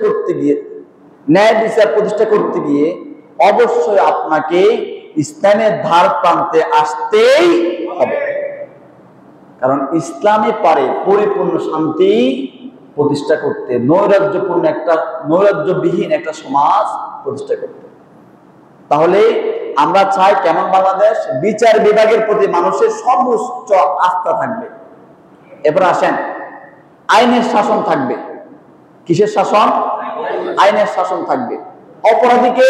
করতে গিয়ে, ন্যায় বিচার প্রতিষ্ঠা করতে গিয়ে অবশ্যই আপনাকে ইসলামের ধার প্রান্তে আসতেই হবে। কারণ ইসলামে পারে পরিপূর্ণ শান্তি প্রতিষ্ঠা করতে, নৈরাজ্যবিহীন একটা সমাজ প্রতিষ্ঠা করতে। তাহলে আমরা চাই কেমন বাংলাদেশ? বিচার বিভাগের প্রতি মানুষের সর্বোচ্চ আস্থা থাকবে। এবার আসেন, আইনের শাসন থাকবে। কিসের শাসন? আইনের শাসন থাকবে। অপরাধীকে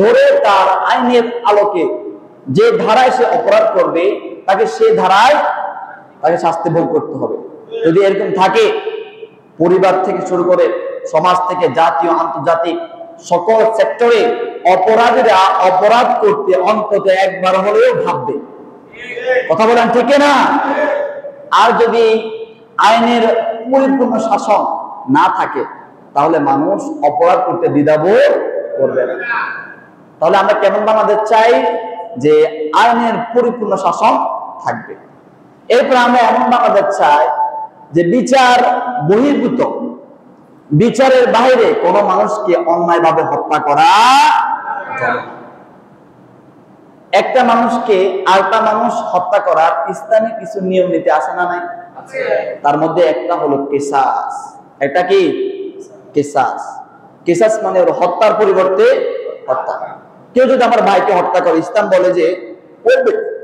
ধরে তার আইনের আলোকে যে ধারায় সে অপরাধ করবে তাকে সে ধারায় তাকে শাস্তি ভোগ করতে হবে। যদি এরকম থাকে, পরিবার থেকে শুরু করে সমাজ থেকে জাতীয় আন্তর্জাতিক সকল সেক্টরে অপরাধীরা অপরাধ করতে অন্তত একবার হলেও ভাববে। কথা বলেন ঠিক না? আর যদি আইনের পরিপূর্ণ শাসন না থাকে তাহলে মানুষ অপরাধ করতে দ্বিধাবোধ করবে না। তাহলে আমরা কেমন বাংলাদেশ চাই? যে আইনের পরিপূর্ণ শাসন থাকবে। এরপর আমরা এমন বাংলাদেশ চাই যে বিচার বহির্ভূত, বিচারের বাইরে কোন মানুষকে অন্যায়ভাবে হত্যা করা যাবে না। একটা মানুষকে আরেকটা মানুষ হত্যা করার ইসলামে কিছু নিয়ম নীতি আছে না নাই? তার মধ্যে একটা হলো কিসাস। এটা কি? কিসাস। কিসাস মানে হলো হত্যার পরিবর্তে হত্যা। কেউ যদি আমার ভাইকে হত্যা করে, ইসলাম বলে যে ওই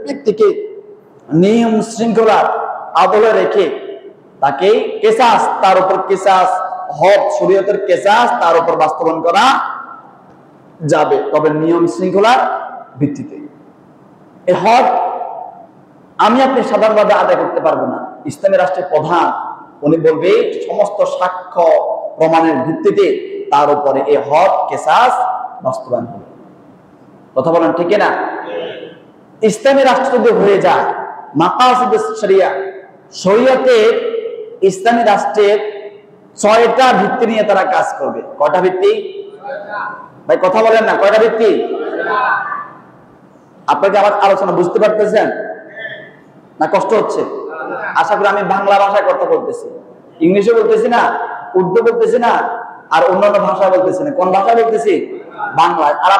ব্যক্তিকে নিয়ম শৃঙ্খলার আদলে রেখে তাকে কিসাস, তার উপর কিসাস, হক শরীয়তের কিসাস তার উপর বাস্তবায়ন করা যাবে, তবে নিয়ম শৃঙ্খলার ভিত্তিতে। এই হক আমি আপনি সাধারণভাবে আদায় করতে পারবো না। ইসলামী রাষ্ট্রের প্রধান উনি বলবে সমস্ত সাক্ষ্য প্রমাণের ভিত্তিতে তার উপরে এই হক কিসাস বাস্তবায়ন হবে। কথা বলেন ঠিক না? ইসলামী রাষ্ট্র যদি হয়ে যায়, মাকাসিদুশ শরিয়া, শরীয়তের ইসলামী রাষ্ট্রের 6টা ভিত্তি নিয়ে তারা কাজ করবে। কয়টা ভিত্তি? ভাই কথা বলেন না, কয়টা ভিত্তি? আপনাকে আমার আলোচনা বুঝতে পারতেছেন না? কষ্ট হচ্ছে? আশা করি আমি বাংলা ভাষায় কথা বলতেছি, ইংলিশে বলতেছি না, উর্দু বলতেছি না, আর অন্যান্য ভাষা বলতেছি না। কোন ভাষা বলতেছি? বাংলায়। আর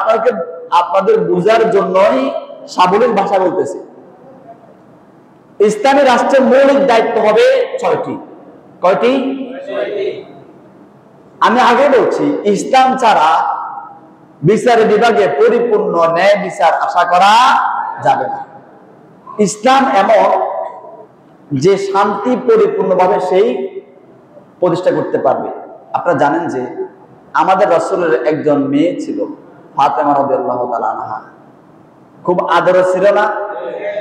আপনাদের বুঝার জন্যই সাবলীল ভাষা বলতেছি। ইসলামী রাষ্ট্রের মৌলিক দায়িত্ব হবে 6টি। কয়টি? আমি আগে বলছি, ইসলাম ছাড়া বিচার বিভাগে পরিপূর্ণ ন্যায় বিচার আশা করা যাবে না। ইসলাম এমন যে শান্তি পরিপূর্ণভাবে সেই প্রতিষ্ঠা করতে পারবে। আপনারা জানেন যে আমাদের রাসূলের একজন মেয়ে ছিল, ফাতেমা রাদিয়াল্লাহু তাআলা আনহা। খুব আদরের ছিল না?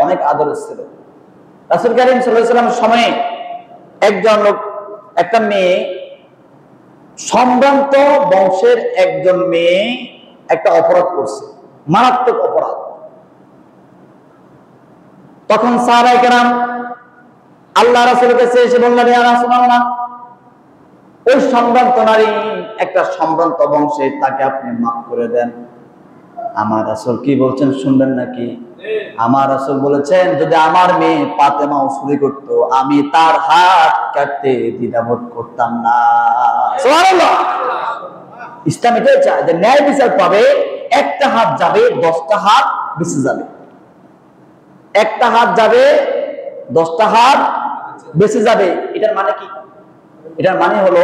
অনেক আদরের ছিল। রাসূল কারীম সাল্লাল্লাহু আলাইহি ওয়াসাল্লামের সময়ে একটা মেয়ে, সম্ভ্রান্ত বংশের একজন মেয়ে একটা অপরাধ করছে, মারাত্মক অপরাধ। তখন সাহাবায়ে কেরাম আল্লাহ রাসূলের কাছে এসে বললেন, ইয়া রাসূলুল্লাহ, ওই সম্ভ্রান্ত নারী একটা সম্ভ্রান্ত বংশে, তাকে আপনি মাফ করে দেন। আমার রাসূল কি বলছেন শুনবেন নাকি? আমার রাসূল বলেছেন, যদি আমার মেয়ে ফাতেমা চুরি করতো, আমি তার হাত কাটতে দ্বিধাবোধ করতাম না। সুবহানাল্লাহ। ইসলাম এটাই চায় যে ন্যায় বিচার পাবে, একটা হাত যাবে, 10টা হাত বেঁচে যাবে। একটা হাত যাবে, 10টা হাত বেঁচে যাবে। এটার মানে কি? এটার মানে হলো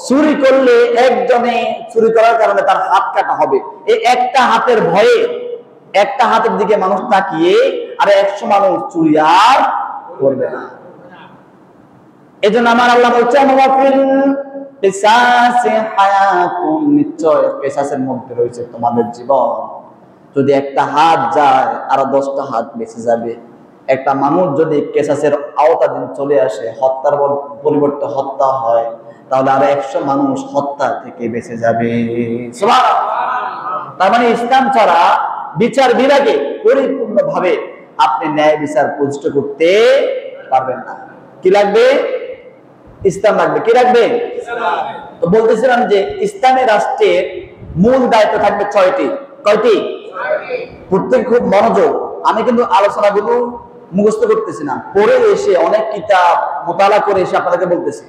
চুরি করলে একজনে চুরি করার কারণে তার হাত কাটা হবে। এই একটা হাতের ভয়ে, একটা হাতের দিকে মানুষ তাকিয়ে আর 100 মানুষ চুরি আর করবে না। এজন্য আমার আল্লাহ বলছেন, নিশ্চয় কিসাসের মধ্যে রয়েছে তোমাদের জীবন। যদি একটা হাত যায় আর 10টা হাত বেঁচে যাবে। একটা মানুষ যদি কিসাসের আওতাধীন চলে আসে, হত্যার পরিবর্তে হত্যা হয়, তাহলে আর 100 মানুষ হত্যা থেকে বেঁচে যাবে। সুবহানাল্লাহ। তার মানে ইসলাম ছাড়া বিচার বিভাগে পরিপূর্ণভাবে আপনি ন্যায় বিচার প্রতিষ্ঠা করতে পারবেন না। কি লাগবে? ইসলাম লাগবে। কি লাগবে? তো বলতেছিলাম যে ইসলামী রাষ্ট্রের মূল দায়িত্ব থাকবে 6টি। কয়টি? প্রত্যেক খুব মনোযোগ। আমি কিন্তু আলোচনাগুলো মুখস্থ করতেছি না, পড়ে এসে অনেক কিতাব মোতালা করে এসে আপনাদেরকে বলতেছি।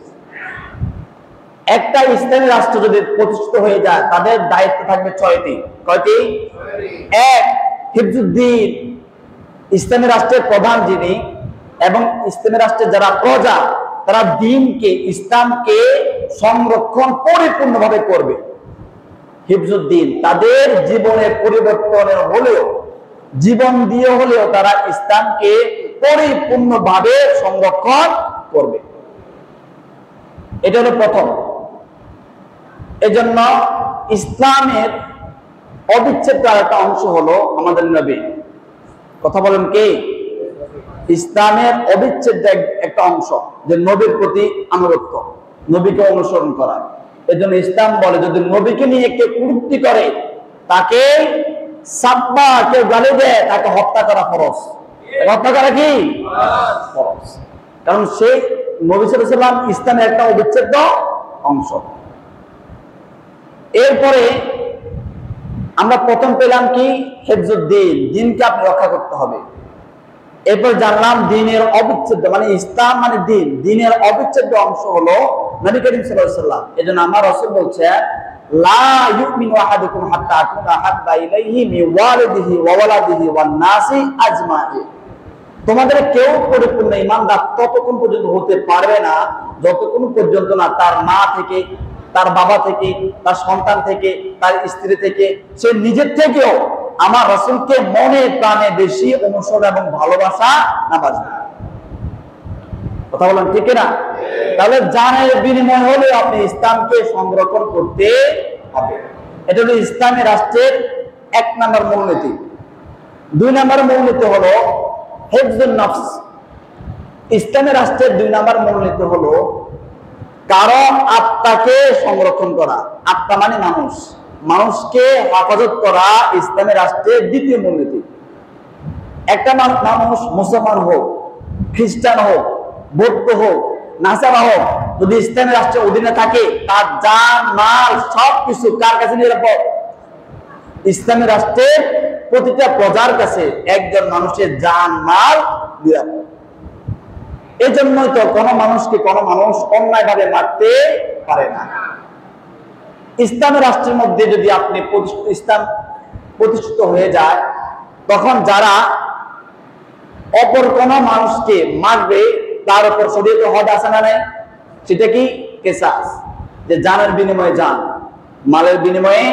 একটা ইসলামী রাষ্ট্র যদি প্রতিষ্ঠিত হয়ে যায় তাদের দায়িত্ব থাকবে 6টি। কয়টি? এক, হিফজুদ্দিন, ইসলামী রাষ্ট্রের প্রধান যিনি এবং ইসলামী রাষ্ট্রের যারা প্রজা তারা দ্বীনকে, ইসলামকে সংরক্ষণ পরিপূর্ণভাবে করবে। হিফজুদ্দিন তাদের জীবনে পরিবর্তনের হলেও, জীবন দিয়ে হলেও তারা ইসলামকে পরিপূর্ণভাবে সংরক্ষণ করবে। এটা হলো প্রথম। এজন্য ইসলামের অবিচ্ছেদ্য একটা অংশ হলো আমাদের নবী। কথা বলেন কি? ইসলামের অবিচ্ছেদ্য একটা অংশ যে নবীর প্রতি আনুগত্য, নবীকে অনুসরণ করা। এজন্য ইসলাম বলে যদি নবীকে নিয়ে কেউ কটূক্তি করে, তাকে সাব্বা, কেউ গালি দেয়, তাকে হত্যা করা ফরজ। হত্যা করা কি ফরজ? কারণ সেই নবী সাল্লাল্লাহু আলাইহি ওয়াসাল্লাম ইসলামের একটা অবিচ্ছেদ্য অংশ। এরপরে আমরা প্রথম পেলাম কি? হিফজুদ্দিন, দ্বীনকে আপনি রক্ষা করতে হবে। এরপর জানলাম দ্বীনের অবিচ্ছেদ্য, মানে ইসলাম মানে দ্বীন, দ্বীনের অবিচ্ছেদ্য অংশ হলো নবী করিম সাল্লাল্লাহু আলাইহি ওয়াসাল্লাম। এজন্য আমার রাসূল বলছে লা ইউমিনু আহাদুকুম হাত্তা আকুনা হাব্বা ইলাইহি মিন ওয়ালিদিহি ওয়া ওয়ালাদিহি ওয়ান নাসি আজমাইন। তোমাদের কেউ পরিপূর্ণ ঈমানদার ততক্ষণ পর্যন্ত হতে পারবে না যতক্ষণ পর্যন্ত না তার মা থেকে, তার বাবা থেকে, তার সন্তান থেকে, তার স্ত্রী থেকে, সে নিজের থেকেও আমার রাসূলকে মনে প্রাণে বেশি অনুসরণ এবং ভালোবাসা না বাসবে। কথা বলেন ঠিক না? তাহলে জানের বিনিময় হলে আপনি ইসলামকে সংরক্ষণ করতে হবে। এটা হলো ইসলামী রাষ্ট্রের 1 নম্বর মূলনীতি। 2 নম্বর মূলনীতি হলো হিফজুন নফস। ইসলামী রাষ্ট্রের 2 নম্বর মূলনীতি হলো কারো আত্মাকে সংরক্ষণ করা। আত্মা মানে মানুষ, মানুষকে হেফাজত করা ইসলামী রাষ্ট্রের 2য় মূলনীতি। একটা মানুষ মুসলমান হোক, খ্রিস্টান হোক, বৌদ্ধ হোক, নাসারা হোক, যদি ইসলামী রাষ্ট্রের অধীনে থাকে তার জান মাল সবকিছু কার কাছে নিরাপদ? ইসলামী রাষ্ট্রের প্রতিটা প্রজার কাছে একজন মানুষের জান মাল নিরাপদ। এই জন্যই তো কোনো মানুষকে কোনো মানুষ অন্যায়ভাবে মারতে পারে না। ইসলামী রাষ্ট্রের মধ্যে যদি আপনি ইসলাম প্রতিষ্ঠিত হয়ে যায়, তখন যারা অপর কোনো মানুষকে মারবে তার উপর শরীয়তে হদ আছে না নাই? সেটা কি? কিসাস। যে জানের বিনিময়ে জান, মালের বিনিময়ে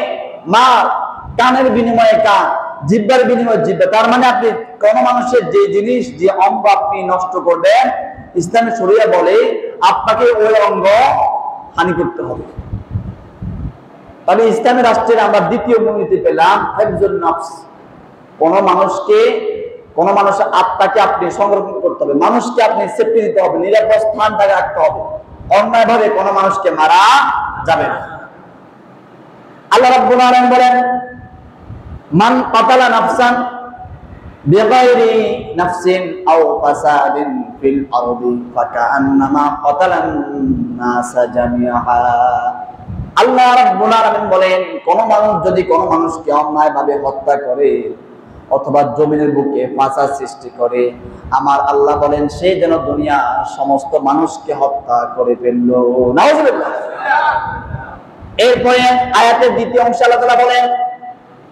মাল, কানের বিনিময়ে কান, জিহ্বার বিনিময়ে জিহ্বা। তার মানে আপনি কোন মানুষের যে জিনিস, যে অঙ্গ আপনি নষ্ট করবেন, ইসলামী শরিয়া বলে আপনাকে ওই অঙ্গ হানি করতে হবে। তবে ইসলামী রাষ্ট্রের আমরা 2য় মূলনীতি পেলাম হিফজুন নফস। কোন মানুষের আত্মাকে আপনি সংরক্ষণ করতে হবে, মানুষকে আপনি সেফটি দিতে হবে, নিরাপদ স্থান থেকে রাখতে হবে। অন্যায়ভাবে কোন মানুষকে মারা যাবে না। আল্লাহ রাব্বুল আলামিন বলেন মান কাতালা নাফসান বিগাইরি নাফসিন আও ফাসাদিন ফিল আরদি ফাকান্নামা কাতালান নাসা জামিআ। আল্লাহ রাব্বুল আলামিন বলেন কোন মানুষ যদি কোন মানুষকে অন্যায়ভাবে হত্যা করে অথবা জমিনের বুকে ফাসাদ সৃষ্টি করে, আমার আল্লাহ বলেন সে যেন দুনিয়ার সমস্ত মানুষকে হত্যা করে ফেলল। নাউযুবিল্লাহ। এরপরে আয়াতের 2য় অংশে আল্লাহ তাআলা বলেন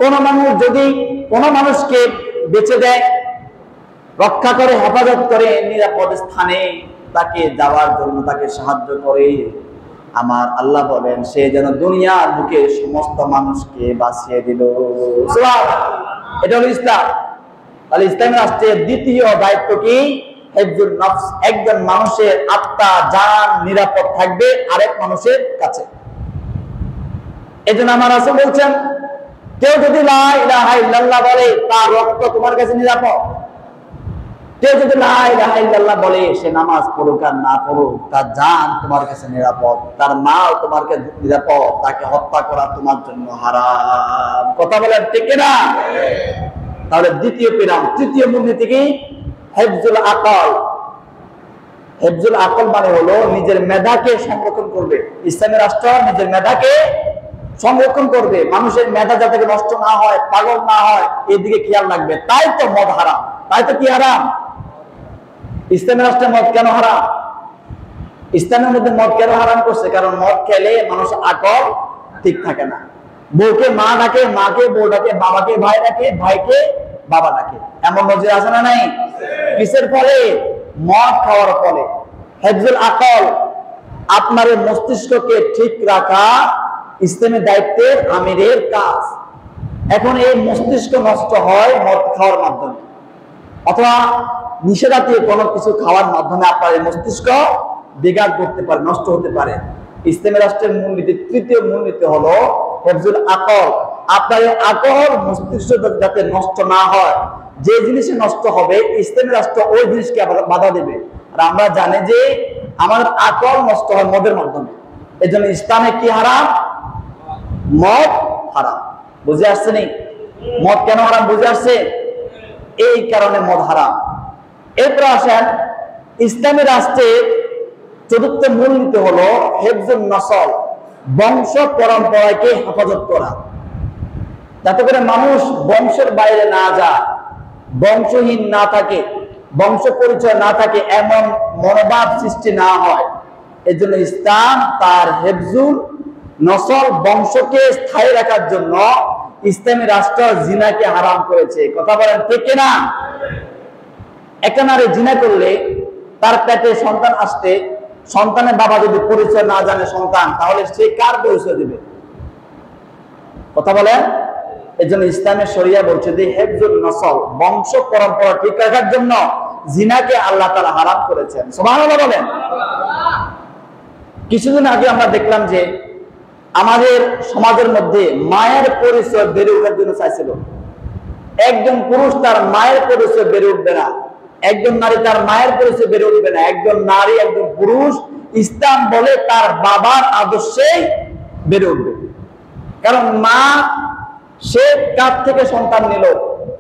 কোন মানুষ যদি কোন মানুষকে বেঁচে দেয়, রক্ষা করে, হেফাজত করে, নিরাপদ স্থানে তাকে যাওয়ার জন্য তাকে সাহায্য করে, আমার আল্লাহ বলেন সে যেন দুনিয়ার বুকে সমস্ত মানুষকে বাঁচিয়ে দিল। সুবহানাল্লাহ। এটা হলো ইসলাম। তাহলে ইসলামী রাষ্ট্রের 2য় দায়িত্ব কি? হিফজুন নফস। একজন মানুষের আত্মা, জান নিরাপদ থাকবে আরেক মানুষের কাছে। এজন্য আমার রাসূল বলছেন কেউ যদি লা ইলাহা ইল্লাল্লাহ বলে তার রক্ত তোমার কাছে নিরাপদ। কেউ যদি লা ইলাহা ইল্লাল্লাহ বলে সে নামাজ পড়ুক আর না পড়ুক তার জান তোমার কাছে নিরাপদ, তার মাল তোমার কাছে নিরাপদ, তাকে হত্যা করা তোমার জন্য হারাম। কথা বলেন ঠিক না? তাহলে 2য় পেলাম। 3য় মূলনীতি কি? হিফজুল আকল। হিফজুল আকল মানে হলো নিজের মেধাকে সংরক্ষণ করবে। ইসলামী রাষ্ট্র নিজের মেধাকে সংরক্ষণ করবে, মানুষের মেধা যাতে নষ্ট না হয়, পাগল না হয়, এদিকে খেয়াল রাখবে। তাই তো মদ হারাম। তাই তো কি হারাম? ইসলামী রাষ্ট্রের মদ কেন হারাম? ইসলামের মধ্যে মদ কেন হারাম করছে? কারণ মদ খেলে মানুষের আকল ঠিক থাকে না। বউকে মা ডাকে, মাকে বউ ডাকে, বাবাকে ভাই ডাকে, ভাইকে বাবা ডাকে। এমন নজির আছে না নাই? কিসের ফলে? মদ খাওয়ার ফলে। হিফজুল আকল, আপনার মস্তিষ্ককে ঠিক রাখা ইসলামের দায়িত্বের আমিরের কাজ। এখন এই মস্তিষ্ক নষ্ট হয় মদ খাওয়ার মাধ্যমে, অথবা নিষেধাজ্ঞা কোনো কিছু খাওয়ার মাধ্যমে আপনার এই মস্তিষ্ক বিঘাত করতে পারে, নষ্ট হতে পারে। ইসলামী রাষ্ট্রের মূলনীতি, তৃতীয় মূলনীতি হলো হিফজুল আকল। আপনার আকল মস্তিষ্ক যাতে নষ্ট না হয়, যে জিনিসে নষ্ট হবে ইসলামী রাষ্ট্র ওই জিনিসকে বাধা দেবে। আর আমরা জানি যে আমাদের আকল নষ্ট হয় মদের মাধ্যমে। এই জন্য ইসলামে কি হারাম? মদ হারাম। বুঝে আসছে নি? মদ কেন হারাম বুঝে আসছে? এই কারণে মদ হারাম। এরপর আসেন, ইসলামী রাষ্ট্রের চতুর্থ মূলনীতি হলো হিফজুন নসল, বংশ পরম্পরাকে হেফাজত করা, যাতে করে মানুষ বংশের বাইরে না যায়, বংশহীন না থাকে, বংশ পরিচয় না থাকে, এমন মনোভাব সৃষ্টি না হয়। এই জন্য ইসলাম তার হিফজুল নসল, বংশকে স্থায়ী রাখার জন্য ইসলামী রাষ্ট্র জিনাকে হারাম করেছে। কথা বলেন ঠিক কিনা? একটা নারী জিনা করলে তার পেটে সন্তান আসতে, সন্তানের বাবা যদি পরিচয় না জানে সন্তান, তাহলে সে কার পরিচয় দিবে? কথা বলেন। এই জন্য ইসলামের শরিয়া বলছে যে হিফজুল নসল, বংশ পরম্পরা ঠিক রাখার জন্য জিনাকে আল্লাহ তাআলা হারাম করেছেন। সুবহানাল্লাহ বলেন। কিছুদিন আগে আমরা দেখলাম যে আমাদের সমাজের মধ্যে মায়ের পরিচয় বেড়ে ওঠার জন্য চাইছিল। একজন পুরুষ তার মায়ের পরিচয় বেড়ে উঠবে না, একজন নারী তার মায়ের পরিচয় বেড়ে উঠবে না, একজন নারী একজন পুরুষ ইসলাম বলে তার বাবার আদর্শেই বেড়ে উঠবে। কারণ মা সে কার থেকে সন্তান নিল,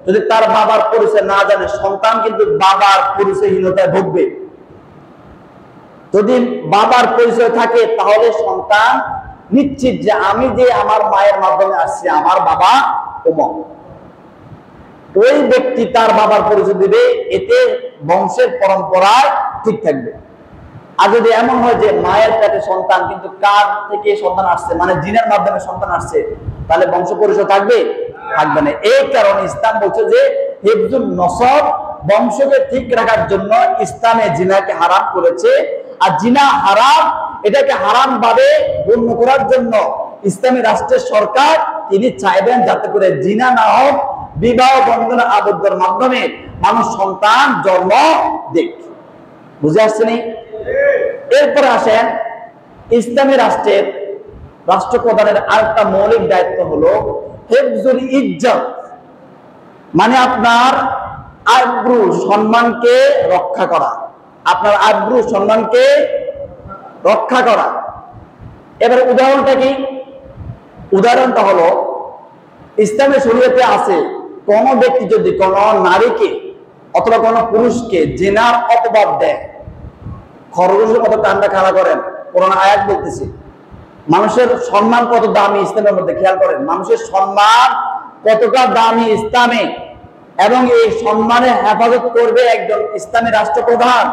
যদি তার বাবার পরিচয় না জানে, সন্তান কিন্তু বাবার পরিচয়হীনতায় ভুগবে। যদি বাবার পরিচয় থাকে তাহলে সন্তান নিশ্চিত যে আমি যে আমার মায়ের মাধ্যমে আসছি, আমার বাবা অমুক। ওই ব্যক্তি তার বাবার পরিচয় দিবে, এতে বংশের পরম্পরায় ঠিক থাকবে। আর যদি এমন হয় যে মায়ের পেটে সন্তান কিন্তু কার থেকে সন্তান আসছে, মানে জিনের মাধ্যমে সন্তান আসছে, তাহলে বংশ পরিচয় থাকবে? থাকবে না। এই কারণে ইসলাম বলছে যে হিফজুন নসব, বংশকে ঠিক রাখার জন্য ইসলামে জিনাকে হারাম করেছে। আর জিনা হারাম, এটাকে হারাম ভাবে গণ্য করার জন্য ইসলামী রাষ্ট্রের সরকার তিনি চাইবেন যাতে করে জিনা না হোক, বিবাহ বন্ধনে আবদ্ধের মাধ্যমে মানুষ সন্তান জন্ম দেখ। বুঝে আসছে নি? এরপর আসেন, ইসলামী রাষ্ট্রের রাষ্ট্রপ্রধানের আরেকটা মৌলিক দায়িত্ব হলো হিফজুল ইজ্জত, মানে আপনার আব্রু সম্মানকে রক্ষা করা, আপনার আব্রু সম্মানকে রক্ষা করা। এবার উদাহরণটা কি? উদাহরণটা হলো ইসলামের শরীয়তে আছে কোন ব্যক্তি যদি কোন নারীকে অথবা কোন পুরুষকে জিনার অপবাদ দেয়, খরগোশের মতো কান্না খাড়া করেন, কোরআন আয়াত বলতেছে। মানুষের সম্মান কত দামি ইসলামের মধ্যে, খেয়াল করেন মানুষের সম্মান কতটা দামি ইসলামে, এবং এই সম্মানের হেফাজত করবে একজন ইসলামী রাষ্ট্রপ্রধান,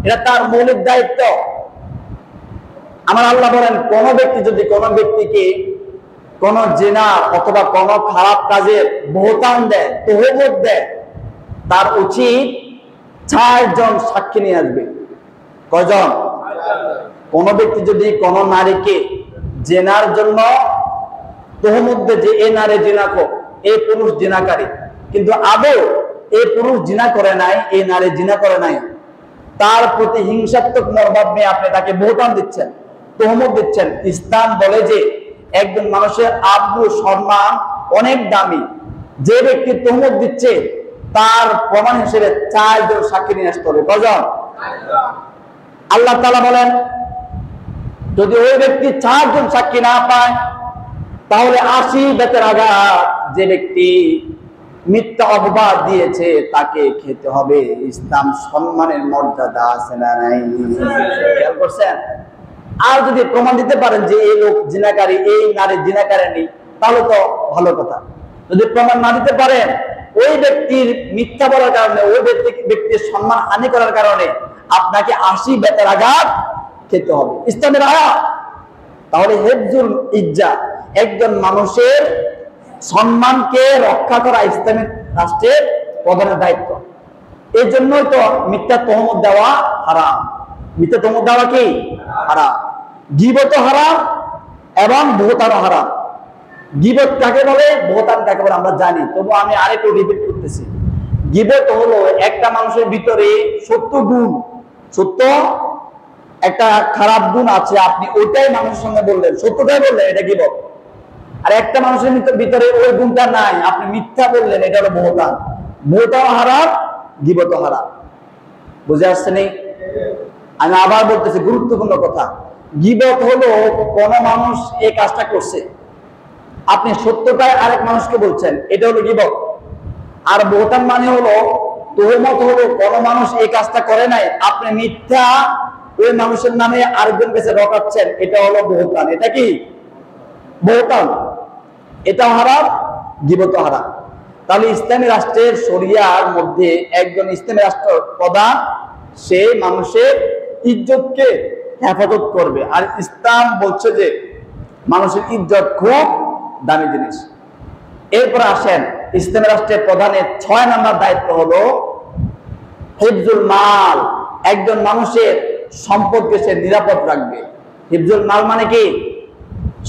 এটা তার মৌলিক দায়িত্ব। আমার আল্লাহ বলেন কোন ব্যক্তি যদি কোন ব্যক্তিকে কোন জিনা অথবা কোন খারাপ কাজের বহতান দেয়, তহমত দেয়, তার উচিত 4 জন সাক্ষী নিয়ে আসবে। কয়জন? কোন ব্যক্তি যদি কোন নারীকে জেনার জন্য তহমত দেয় যে এই নারী জিনাকো, এই পুরুষ জিনাকারী, কিন্তু আদৌ এই পুরুষ জিনা করে নাই, এই নারী জিনা করে নাই, তার প্রতি হিংসাত্মক মনোভাব নিয়ে আপনি তাকে বহতান দিচ্ছেন, তহমত দিচ্ছেন। ইসলাম বলে যে একজন মানুষের আব্রু সম্মান অনেক দামি, যে ব্যক্তি তহমত দিচ্ছে তার প্রমাণ হিসেবে 4 জন সাক্ষী নিয়ে আসতে হবে। কজন? আল্লাহ তাআলা বলেন যদি ওই ব্যক্তি 4 জন সাক্ষী না পায় তাহলে 80 বেতের আঘাত যে ব্যক্তি মিথ্যা অপবাদ দিয়েছে তাকে খেতে হবে। ইসলাম সম্মানের মর্যাদা আছে না নাই? খেয়াল করছেন? আর যদি প্রমাণ দিতে পারেন যে এই লোক জিনাকারী, এই নারী জিনাকারিনী, তাহলে তো ভালো কথা। যদি প্রমাণ না দিতে পারেন, ওই ব্যক্তির মিথ্যা বলার কারণে, ওই ব্যক্তির সম্মান হানি করার কারণে আপনাকে 80 বেতের আঘাত খেতে হবে, ইসলামের আয়াত। তাহলে হেফজুল ইজ্জা, একজন মানুষের সম্মানকে রক্ষা করা ইসলামিক রাষ্ট্রের প্রধানের দায়িত্ব। এই জন্যই তো মিথ্যা তহমত দেওয়া হারাম। মিথ্যা তহমত দেওয়া কি হারাম, গীবত হারাম এবং বহতান হারাম। গীবত কাকে বলে, বহতান কাকে বলে আমরা জানি, তবু আমি আরেকটু রিপিট করতেছি। গীবত হলো একটা মানুষের ভিতরে সত্য গুণ, সত্য একটা খারাপ গুণ আছে, আপনি ওইটাই মানুষের সঙ্গে বললেন, সত্যটাই বললেন, এটা গীবত। আর একটা মানুষের ভিতরে ওই গুণটা নাই, আপনি মিথ্যা বললেন, এটা হলো বহতান। বহতান হারাম, গীবত হারাম। বুঝে আসছে নি? আমি আবার বলতেছি গুরুত্বপূর্ণ কথা। গীবত হলো কোন মানুষ এই কাজটা করছে, আপনি সত্যটাই আরেক মানুষকে বলছেন, এটা হলো গীবত। আর বহতান মানে হলো, তহমত হলো কোন মানুষ এই কাজটা করে নাই, আপনি মিথ্যা ওই মানুষের নামে আরেকজন কাছে রটাচ্ছেন, এটা হলো বহতান। এটা কি বহতান? এটা হারাম, গীবত হারাম। তাহলে ইসলামী রাষ্ট্রের শরিয়ার মধ্যে একজন ইসলামী রাষ্ট্র প্রধান, সে মানুষের ইজ্জতকে হেফাজত করবে। আর ইসলাম বলছে যে মানুষের ইজ্জত খুব দামি জিনিস। এরপর আসেন, ইসলামী রাষ্ট্রের প্রধানের 6 নম্বর দায়িত্ব হলো হিফজুল মাল। একজন মানুষের সম্পদকে সে নিরাপদ রাখবে। হিফজুল মাল মানে কি?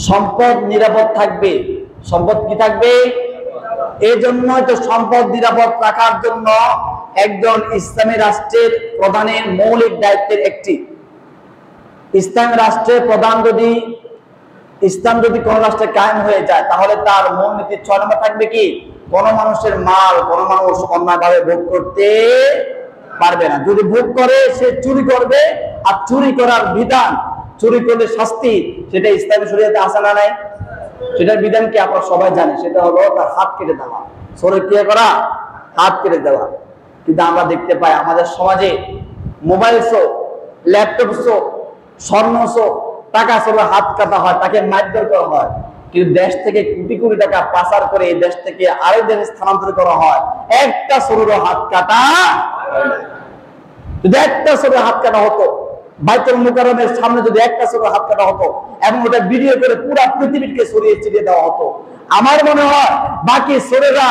সম্পদ নিরাপদ থাকবে। সম্পদ কি থাকবে? এই জন্যই তো সম্পদ নিরাপদ রাখার জন্য একজন ইসলামী রাষ্ট্রের প্রধানের মৌলিক দায়িত্বের একটি। ইসলামী রাষ্ট্রের প্রধান যদি, ইসলাম যদি কোন রাষ্ট্রে কায়েম হয়ে যায়, তাহলে তার মূলনীতি 6 নম্বর থাকবে কি? কোন মানুষের মাল কোন মানুষ অন্যায়ভাবে ভোগ করতে পারবে না। যদি ভোগ করে সে চুরি করবে, আর চুরি করার বিধান, চুরি করলে শাস্তি, সেটা ইসলামী শরীয়তে আছে না নাই? সেটার বিধান কি আপনারা সবাই জানেন, সেটা হলো তার হাত কেটে দেওয়া। চোরে কি করা? হাত কেটে দেওয়া। কিন্তু আমরা দেখতে পাই আমাদের সমাজে মোবাইল শো, ল্যাপটপ শো, স্বর্ণ শো, টাকা চোরে হাত কাটা হয়, তাকে মারধর করা হয়। কিন্তু দেশ থেকে কোটি কোটি টাকা পাচার করে এই দেশ থেকে আরেক দেশে স্থানান্তর করা হয়, একটা চোরেরও হাত কাটা হয় না। যদি একটা চোরের হাত কাটা হতো, বাইতুল মুকাররমের সামনে যদি একটা চোরের হাত কাটা হতো এবং ওটা ভিডিও করে পুরো পৃথিবীকে ছড়িয়ে ছিটিয়ে দেওয়া হতো, আমার মনে হয় বাকি চোরেরা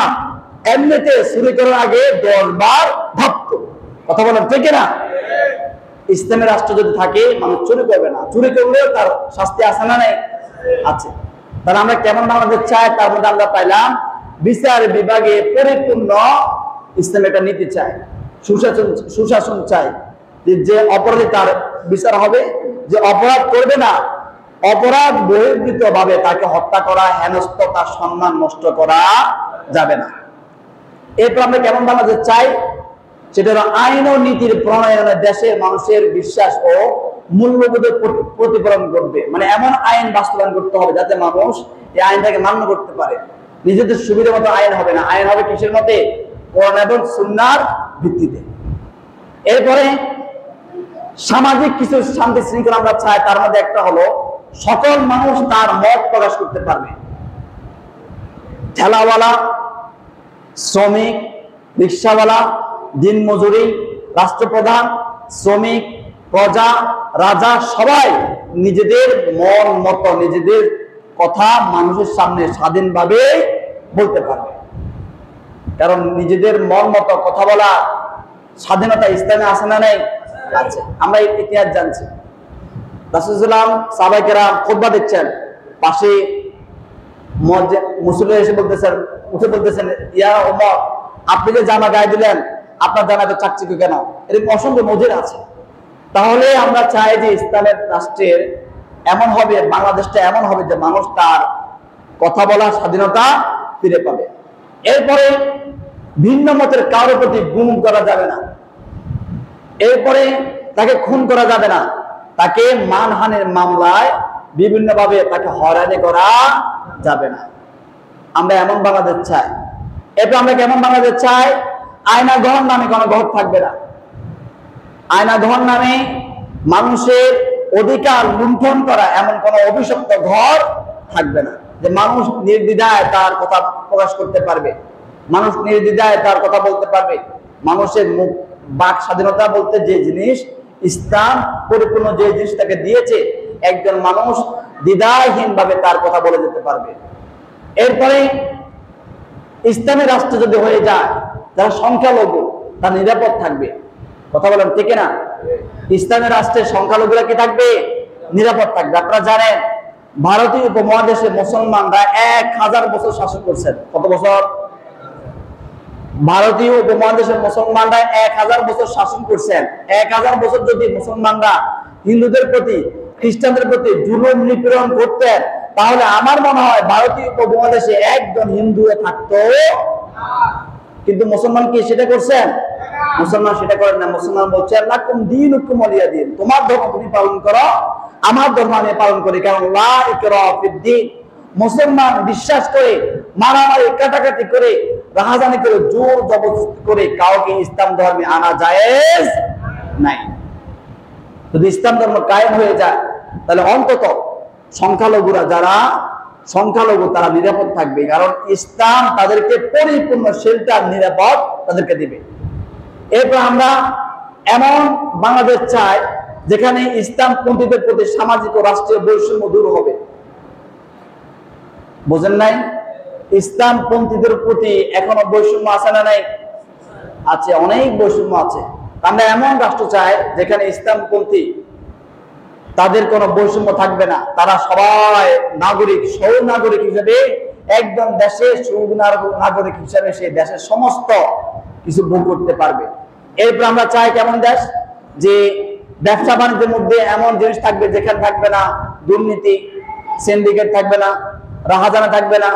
এমনিতে চুরি করার আগে 10 বার ভাবতো। কথা বলেন ঠিক না? ইসলামী রাষ্ট্র যদি থাকে, মানুষ চুরি করবে না। চুরি করলেও তার শাস্তি আছে না নাই? আছে। তাহলে আমরা কেমন বাংলাদেশ চাই? তার মধ্যে আমরা পাইলাম বিচার বিভাগে পরিপূর্ণ ইসলাম একটা নীতি চাই, সুশাসন চাই। যে অপরাধী তার বিচার হবে, যে অপরাধ করবে না, অপরাধ বহির্ভূত ভাবে তাকে হত্যা করা, হেনস্থ, তার সম্মান নষ্ট করা যাবে না। এরপর আমরা কেমন বাংলাদেশ চাই? সেটা হলো আইন ও নীতির প্রণয়নে দেশের মানুষের বিশ্বাস ও মূল্যবোধের প্রতিফলন করবে। মানে এমন আইন বাস্তবায়ন করতে হবে যাতে মানুষ এই আইনটাকে মান্য করতে পারে। নিজেদের সুবিধা মতো আইন হবে না, আইন হবে কিসের মতে? কোরআন এবং সুন্নাহর ভিত্তিতে। এরপরে সামাজিক কিছু শান্তি শৃঙ্খলা আমরা চাই, তার মধ্যে একটা হলো সকল মানুষ তার মত প্রকাশ করতে পারবে। ঠেলাওয়ালা, শ্রমিক, রিক্সাওয়ালা, দিনমজুরি, রাষ্ট্রপ্রধান, শ্রমিক, প্রজা, রাজা, সবাই নিজেদের মন মতো, নিজেদের কথা মানুষের সামনে স্বাধীনভাবে বলতে পারবে। কারণ নিজেদের মন মতো কথা বলা স্বাধীনতা ইসলামে আছে না নাই? আছে। আমরা ইতিহাস জানছি, রাসূল সাল্লাল্লাহু আলাইহি ওয়াসাল্লাম সাহাবায়ে কেরাম খুতবা দিচ্ছেন, পাশে মুসল্লি এসে বলতেছেন, উঠে বলতেছেন, ইয়া ওমর, আপনি যে জামা গায়ে দিলেন, আপনার জামা তো চাকচিক্য কেন? এরকম অসংখ্য নজির আছে। তাহলে আমরা চাই যে ইসলামের রাষ্ট্রের এমন হবে, বাংলাদেশটা এমন হবে যে মানুষ তার কথা বলার স্বাধীনতা ফিরে পাবে। এরপরে ভিন্ন মতের কারোর প্রতি গুম করা যাবে না। এরপরে তাকে খুন করা যাবে না, তাকে মানহানির মামলায় বিভিন্নভাবে তাকে হয়রানি করা যাবে না। আমরা এমন বাংলাদেশ চাই। এরপর আমরা কেমন বাংলাদেশ চাই? আয়না গ্রহণ নামে কোনো ঘর থাকবে না। আয়না গ্রহণ নামে মানুষের অধিকার লুণ্ঠন করা এমন কোন অভিশপ্ত ঘর থাকবে না, যে মানুষ নির্দ্বিধায় তার কথা প্রকাশ করতে পারবে, মানুষ নির্দ্বিধায় তার কথা বলতে পারবে। মানুষের মুখ বাক স্বাধীনতা বলতে যে জিনিস, ইসলাম পরিপূর্ণ যে জিনিসটাকে দিয়েছে একজন মানুষ দ্বিধাহীন ভাবে তার কথা বলে যেতে পারবে। এরপরে ইসলামী রাষ্ট্র যদি হয়ে যায়, যারা সংখ্যালঘু তার নিরাপদ থাকবে। কথা বলেন ঠিক না? ইসলামী রাষ্ট্রের সংখ্যালঘুরা কি থাকবে? নিরাপদ থাকবে। আপনারা জানেন ভারতীয় উপমহাদেশে মুসলমানরা 1000 বছর শাসন করছেন। কত বছর? ভারতীয় উপমহাদেশের মুসলমানরা 1000 বছর শাসন করছেন। 1000 বছর যদি মুসলমানরা হিন্দুদের প্রতি, খ্রিস্টানদের প্রতি জুলুম নিপীড়ন করতেন, তাহলে আমার মনে হয় ভারতীয় উপমহাদেশে একজন হিন্দু থাকতো। কিন্তু মুসলমান কি সেটা করছেন? মুসলমান সেটা করেন না। মুসলমান বলছে লাকুম দীনুকুম ওয়ালিয়া দীন, তোমার ধর্ম তুমি পালন করো, আমার ধর্ম আমি পালন করি। কারণ লা ইকরাহা ফিদ্দীন, মুসলমান বিশ্বাস করে মারামারি কাটাকাটি করে রাহাজানি করে জোর জবরদস্তি করে কাউকে ইসলাম ধর্মে আনা জায়েজ নাই। যদি ইসলাম ধর্ম কায়েম হয়ে যায় তাহলে অন্তত সংখ্যালঘুরা, যারা সংখ্যালঘু তারা নিরাপদ থাকবে। কারণ ইসলাম তাদেরকে পরিপূর্ণ শেল্টার, নিরাপদ তাদেরকে দিবে। এরপর আমরা এমন বাংলাদেশ চাই যেখানে ইসলাম পন্থীদের প্রতি সামাজিক ও রাষ্ট্রীয় বৈষম্য দূর হবে। বুঝেন নাই? ইসলাম পন্থীদের প্রতি এখনো বৈষম্য আছে না নাই? আছে, অনেক বৈষম্য আছে। আমরা এমন রাষ্ট্র চাই যেখানে ইসলামপন্থী তাদের কোনো বৈষম্য থাকবে না। তারা সবাই নাগরিক, সৌনাগরিক হিসেবে একদম দেশের সৌনাগরিক হিসেবে সেই দেশের সমস্ত কিছু ভোগ করতে পারবে। এরপর আমরা চাই কেমন দেশ, যে ব্যবসা বাণিজ্যের মধ্যে এমন জিনিস থাকবে যেখানে থাকবে না দুর্নীতি, সিন্ডিকেট থাকবে না, রাহাজানা থাকবে না,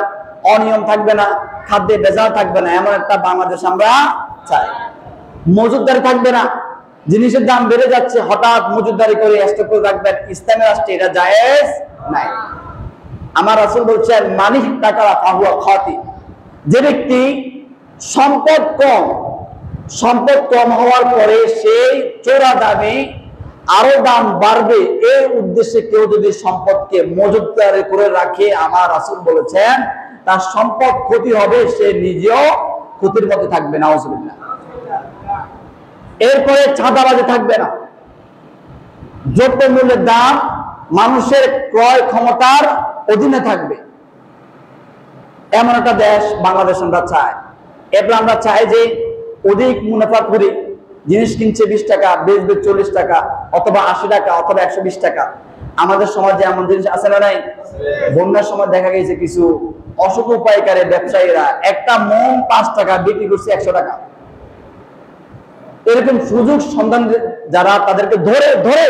অনিয়ম থাকবে না, খাদ্যে ভেজাল থাকবে না। এমন একটা বাংলাদেশ আমরা চাই। মজুতদারি থাকবে না, জিনিসের দাম বেড়ে যাচ্ছে, হঠাৎ মজুতদারি করে স্টক করে রাখবেন। ইসলামের রাষ্ট্রে এটা জায়েজ নাই। আমার রাসূল বলছেন মানিহ টাকারা ফাহুয়া খাতি, যে ব্যক্তি সম্পদ কম হওয়ার পরে সেই চোরা দামে আরো দাম বাড়বে, এই উদ্দেশ্যে কেউ যদি সম্পদকে মজুতদারি করে রাখে, আমার রাসূল বলেছেন তার সম্পদ ক্ষতি হবে, সে নিজেও ক্ষতির মধ্যে থাকবে। নাউজুবিল্লাহ। এরপরে চাঁদাবাজি থাকবে না, দ্রব্য মূল্যের দাম মানুষের ক্রয় ক্ষমতার অধীনে থাকবে। এমন একটা দেশ বাংলাদেশ আমরা চাই। এরপর আমরা চাই যে অধিক মুনাফাখোরি, জিনিস কিনছে 20 টাকা, বেচবে 40 টাকা অথবা 80 টাকা অথবা 120 টাকা। আমাদের সমাজে এমন জিনিস আছে না নাই? বন্যার সময় দেখা গেছে কিছু অসৎ উপায়কারী ব্যবসায়ীরা একটা মন 5 টাকা বিক্রি করছে 100 টাকা। এরকম সুযোগ সন্ধান যারা, তাদেরকে ধরে ধরে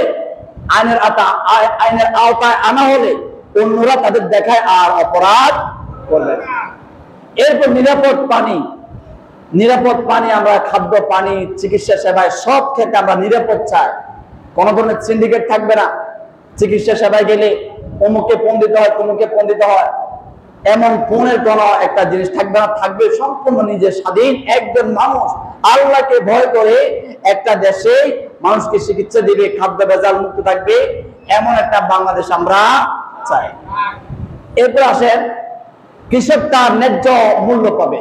আইনের আওতায় আনা হলে অন্যরা তাদের দেখায় আর অপরাধ করবে না। এরপর নিরাপদ পানি আমরা খাদ্য, পানি, চিকিৎসা সেবায় সব ক্ষেত্রে আমরা নিরাপদ চাই। কোন ধরনের সিন্ডিকেট থাকবে না। চিকিৎসা সেবায় গেলে অমুকে পণ্ডিত হয়, তমুকে পণ্ডিত হয়, এমন ফোনের কোন একটা জিনিস থাকবে না। থাকবে সম্পূর্ণ নিজের স্বাধীন একজন মানুষ আল্লাহকে ভয় করে একটা দেশে মানুষকে চিকিৎসা দিবে, খাদ্য ভেজাল মুক্ত থাকবে, এমন একটা বাংলাদেশ আমরা চাই। এরপর আসেন, কৃষক তার ন্যায্য মূল্য পাবে,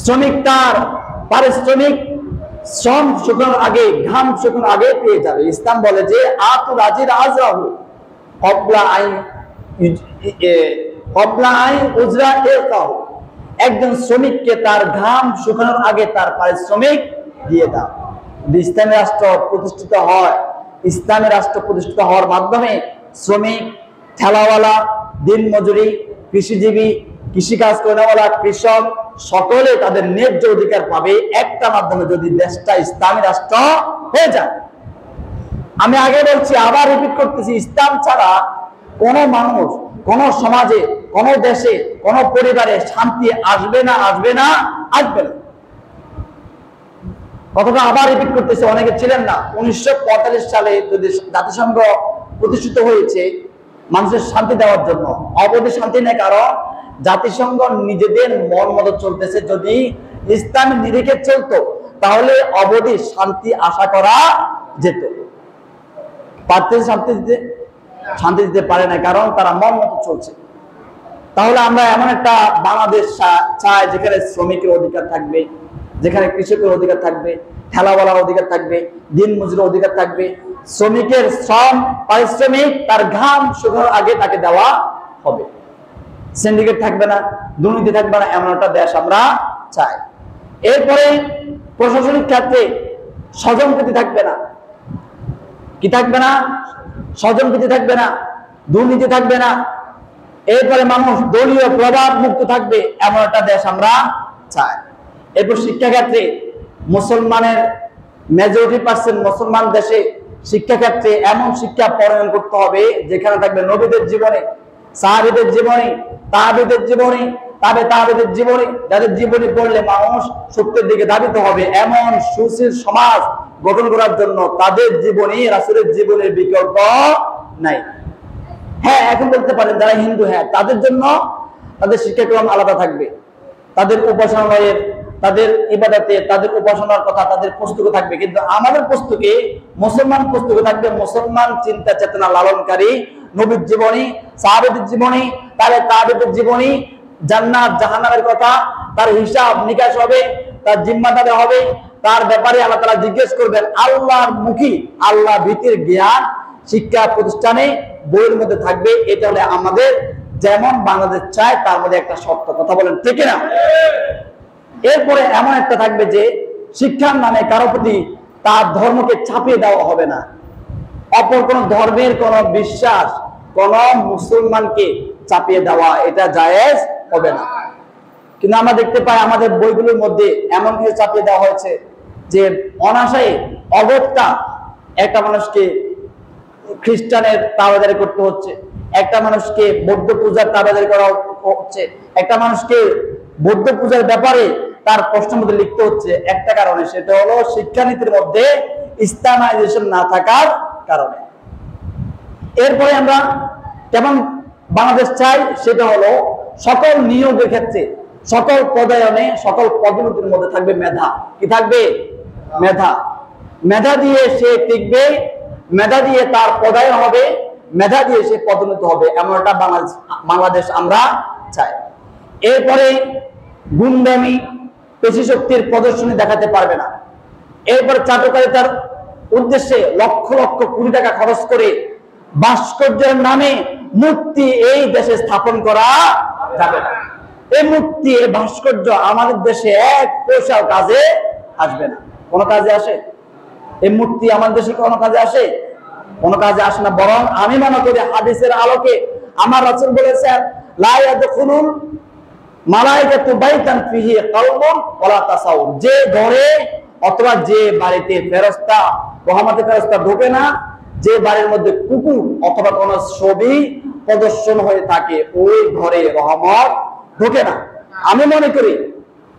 শ্রমিক তার পারিশ্রমিক শ্রম শুকানোর আগে, ঘাম শুকানোর আগে পেয়ে যাবে। ইসলাম বলে যে আতু রাজির আজরাহু কবলা আইন উজরা ইলকাহু, একজন শ্রমিককে তার ঘাম শুকানোর আগে তার পারিশ্রমিক দিয়ে দাও। ইসলামী রাষ্ট্র প্রতিষ্ঠিত হয়, ইসলামী রাষ্ট্র প্রতিষ্ঠিত হওয়ার মাধ্যমে শ্রমিক, ঠেলাওয়ালা, দিনমজুরি, কৃষিজীবী, কৃষিকাজ করেওয়ালা, কৃষক সকলে তাদের ন্যায্য অধিকার পাবে একটা মাধ্যমে, যদি দেশটা ইসলামী রাষ্ট্র হয়ে যায়। আমি আগে বলছি, আবার রিপিট করতেছি, ইসলাম ছাড়া কোন মানুষ, কোন সমাজে, কোন দেশে, কোন পরিবারে শান্তি আসবে না। কথাটা আবার রিপিট করতেছি, অনেকে ছিলেন না। 1945 সালে যদি জাতিসংঘ প্রতিষ্ঠিত হয়েছে মানুষের শান্তি দেওয়ার জন্য, অবধি শান্তি নেই, কারণ জাতিসংঘ নিজেদের মন মতো চলতেছে। যদি ইসলামের নিরিখে চলতো তাহলে অবধি শান্তি আশা করা যেত। পারতে শান্তি দিতে পারে না, কারণ তারা মন মতো চলছে। তাহলে আমরা এমন একটা বাংলাদেশ চাই যেখানে শ্রমিকের অধিকার থাকবে, যেখানে কৃষকের অধিকার থাকবে, ঠেলাওয়ালার অধিকার থাকবে, দিন মজুরের অধিকার থাকবে, শ্রমিকের শ্রম পারিশ্রমিক তার ঘাম শুকানোর আগে তাকে দেওয়া হবে, সিন্ডিকেট থাকবে না, দুর্নীতি থাকবে না, এমন একটা দেশ আমরা চাই। এরপরে প্রশাসনিক ক্ষেত্রে স্বজনপ্রীতি থাকবে না, কি থাকবে না? স্বজনপ্রীতি থাকবে না, দুর্নীতি থাকবে না। এরপরে মানুষ দলীয় প্রভাব মুক্ত থাকবে, এমন একটা দেশ আমরা চাই। এরপর শিক্ষাক্ষেত্রে মুসলমানের মেজরিটি পার্সেন্ট মুসলমান দেশে শিক্ষাক্ষেত্রে এমন শিক্ষা প্রণয়ন করতে হবে যেখানে থাকবে নবীদের জীবনে, সাহাবীদের জীবনে, তাবেঈদের জীবনে, তাবেঈদের জীবনে, যাদের জীবনী পড়লে মানুষ সত্যের দিকে ধাবিত হবে, এমন সুশীল সমাজ গঠন করার জন্য তাদের জীবনী রাসূলের জীবনের বিকল্প নাই। হ্যাঁ, এখন বলতে পারেন যারা হিন্দু, হ্যাঁ তাদের জন্য তাদের শিক্ষাক্রম আলাদা থাকবে, তাদের উপাসনালয়ের, তাদের ইবাদতে, তাদের উপাসনার কথা তাদের পুস্তকে থাকবে, কিন্তু আমাদের পুস্তকে, মুসলমান পুস্তকে থাকবে মুসলমান চিন্তা চেতনা লালনকারী নবীর জীবনী, সাহাবীদের জীবনী, তাবেঈদের জীবনী, জান্নাত জাহান্নামের কথা, তার হিসাব নিকাশ হবে, তার জিম্মাদারি হবে, তার ব্যাপারে আল্লাহ তাআলা জিজ্ঞেস করবেন। আল্লাহর মুখী, আল্লাহ ভীতির জ্ঞান শিক্ষা প্রতিষ্ঠানে বইয়ের মধ্যে থাকবে। এটা হলে আমাদের যেমন বাংলাদেশ চায় তার মধ্যে একটা সত্য কথা, বলেন ঠিক না? এরপরে এমন একটা থাকবে যে শিক্ষার নামে কারো প্রতি তার ধর্মকে চাপিয়ে দেওয়া হবে না, অপর কোন ধর্মের কোন বিশ্বাস কোন মুসলমানকে চাপিয়ে দেওয়া এটা জায়েজ হবে না। কিন্তু আমরা দেখতে পাই আমাদের বইগুলোর মধ্যে এমন কিছু চাপিয়ে দেওয়া হয়েছে যে অনাশয়ে অগত্যা একটা মানুষকে খ্রিস্টানের তাবেদারি করতে হচ্ছে, একটা মানুষকে বৌদ্ধ পূজার তাবেদারি করা হচ্ছে, একটা মানুষকে বৌদ্ধ পূজার ব্যাপারে তার প্রশ্নের মধ্যে লিখতে হচ্ছে একটা কারণে, সেটা হলো শিক্ষানীতির মধ্যে ইসলামাইজেশন না থাকার কারণে। এরপরে আমরা কেমন বাংলাদেশ চাই, সেটা হলো সকল নিয়োগের ক্ষেত্রে, সকল পদায়নে, সকল পদোন্নতির মধ্যে থাকবে মেধা। কি থাকবে? মেধা। মেধা দিয়ে সে টিকবে, মেধা দিয়ে তার পদায়ন হবে, মেধা দিয়ে সে পদোন্নতি হবে, এমন একটা বাংলাদেশ আমরা চাই। এরপরে গুন্ডামি, পেশি শক্তির প্রদর্শনী দেখাতে পারবে না। এরপর চাটুকারিতার উদ্দেশ্যে লক্ষ লক্ষ কোটি টাকা খরচ করে ভাস্কর্যের নামে মূর্তি এই দেশে স্থাপন করা যাবে না। এই মূর্তি, এই ভাস্কর্য আমাদের দেশে এক পয়সাও কাজে আসবে না। কোন কাজে আসে? এই মূর্তি আমাদের দেশে কোন কাজে আসে? কোন কাজে আসে না। বরং আমি মনে করি হাদিসের আলোকে আমার রাসূল বলেছেন, লা ইয়াদখুলুল মালায়েকাতু বাইতান ফিহি কলবুন ওয়ালা তাসাউর, যে ঘরে অথবা যে বাড়িতে ফেরেশতা, রহমতের ফেরেশতা ঢোকে না, যে বাড়ির মধ্যে কুকুর অথবা কোন ছবি প্রদর্শন হয়ে থাকে, ওই ঘরে রহমত ঢোকে না। আমি মনে করি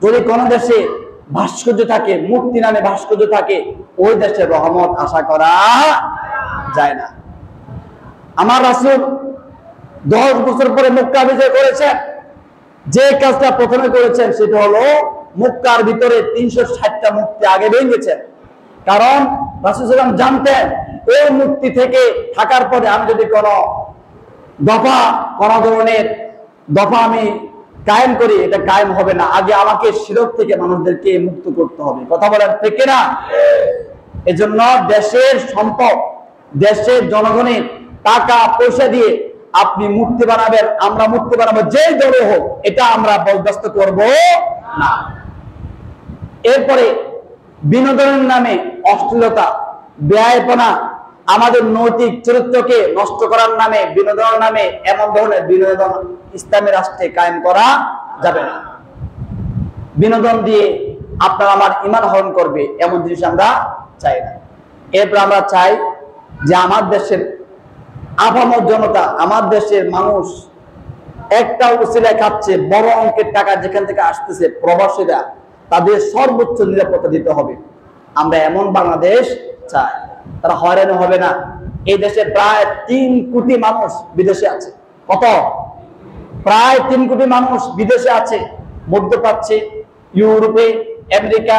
যদি কোন দেশে ভাস্কর্য থাকে, মূর্তি নামে ভাস্কর্য থাকে, ওই দেশে রহমত আশা করা যায় না। আমার রাসূল 10 বছর পরে মক্কা বিজয় করেছেন, যে কাজটা প্রথমে করেছেন সেটা হলো মক্কার ভিতরে 360টা মূর্তি আগে ভেঙেছেন। কারণ রাসূল সাল্লাল্লাহু আলাইহি ওয়াসাল্লাম জানতেন এই মূর্তি থেকে থাকার পরে আমি যদি কোন ধরনের দফা আমি কায়েম করি, এটা কায়েম হবে না। আগে আমাকে শিরক থেকে মানুষদেরকে মুক্ত করতে হবে। কথা বলেন ঠিক না? এজন্য দেশের সম্পদ, দেশের জনগণের টাকা পয়সা দিয়ে আপনি মূর্তি বানাবেন, আমরা মূর্তি বানাবো, যে দলে হোক, এটা আমরা বরদাস্ত করব না। এরপরে বিনোদনের নামে অশ্লীলতা, ব্যয়পনা, আমাদের নৈতিক চরিত্রকে নষ্ট করার নামে, বিনোদনের নামে এমন ধরনের বিনোদন ইসলামী রাষ্ট্রে কায়েম করা যাবে না। বিনোদন দিয়ে আপনার আমার ঈমান হরণ করবে এমন জিনিস আমরা চাই না। এরপর আমরা চাই যে আমার দেশের আপামর জনতা, আমার দেশের মানুষ একটা উসিলায় খাচ্ছে, বড় অঙ্কের টাকা যেখান থেকে আসতেছে প্রবাসীরা, তাদের সর্বোচ্চ নিরাপত্তা দিতে হবে। আমরা এমন বাংলাদেশ চাই, তারা হয়রানি হবে না। এই দেশে প্রায় 3 কোটি মানুষ বিদেশে আছে। কত? প্রায় 3 কোটি মানুষ বিদেশে আছে, মধ্যপ্রাচ্যে, ইউরোপে, আমেরিকা,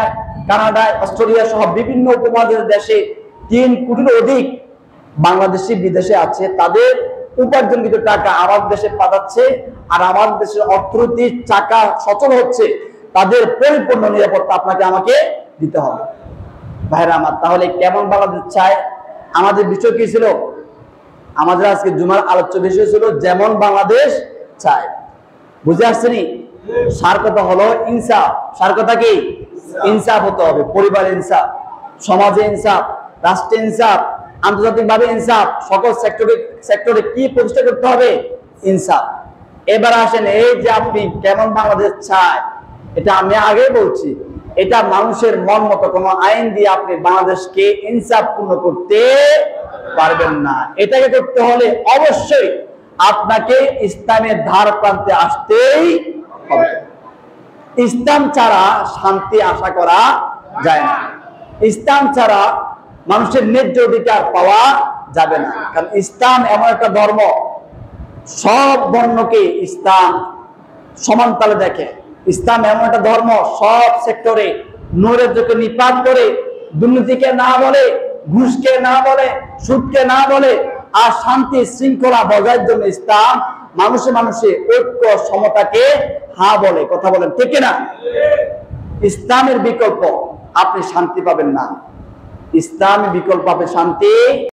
কানাডা, অস্ট্রেলিয়া সহ বিভিন্ন উপমহাদেশের দেশে 3 কোটির অধিক বাংলাদেশি বিদেশে আছে। তাদের উপার্জনকৃত টাকা আমার দেশে পাঠাচ্ছে, আর আমার দেশের অর্থনৈতিক চাকা সচল হচ্ছে। তাদের পরিপূর্ণ নিরাপত্তা আপনাকে আমাকে দিতে হবে। ভাইরা আমার, তাহলে কেমন বাংলাদেশ চাই? আমাদের বিষয় কি ছিল? আমাদের আজকে জুমার আলোচ্য বিষয় ছিল যেমন বাংলাদেশ চাই। বুঝে আসছেনি? সার কথা হলো ইনসাফ। সার কথা কি? ইনসাফ হতে হবে। পরিবারে ইনসাফ, সমাজে ইনসাফ, রাষ্ট্রে ইনসাফ, আন্তর্জাতিকভাবে ইনসাফ, সকল সেক্টরে কি প্রতিষ্ঠা করতে হবে? ইনসাফ। এবার আসেন, এই যে আপনি কেমন বাংলাদেশ চায়, এটা আমি আগে বলছি, এটা মানুষের মন মতো কোনো আইন দিয়ে আপনি বাংলাদেশকে ইনসাফপূর্ণ করতে পারবেন না। এটাকে করতে হলে অবশ্যই আপনাকে ইসলামের ধার প্রান্তে আসতেই হবে। ইসলাম ছাড়া শান্তি আশা করা যায় না। ইসলাম ছাড়া মানুষের ন্যায্য অধিকার পাওয়া যাবে না। কারণ ইসলাম এমন একটা ধর্ম, সব বর্ণকে ইসলাম সমান তালে দেখে। ইসলাম এমন একটা ধর্ম, সব সেক্টরে নৈরাজ্যকে নিপাত করে, দুর্নীতিকে না বলে, ঘুষকে না বলে, সুদকে না বলে, আর শান্তি শৃঙ্খলা বজায়ের জন্য ইসলাম মানুষে মানুষে ঐক্য সমতাকে হা বলে। কথা বলেন ঠিক না? ইসলামের বিকল্প আপনি শান্তি পাবেন না। ইসলামের বিকল্প আপনি শান্তি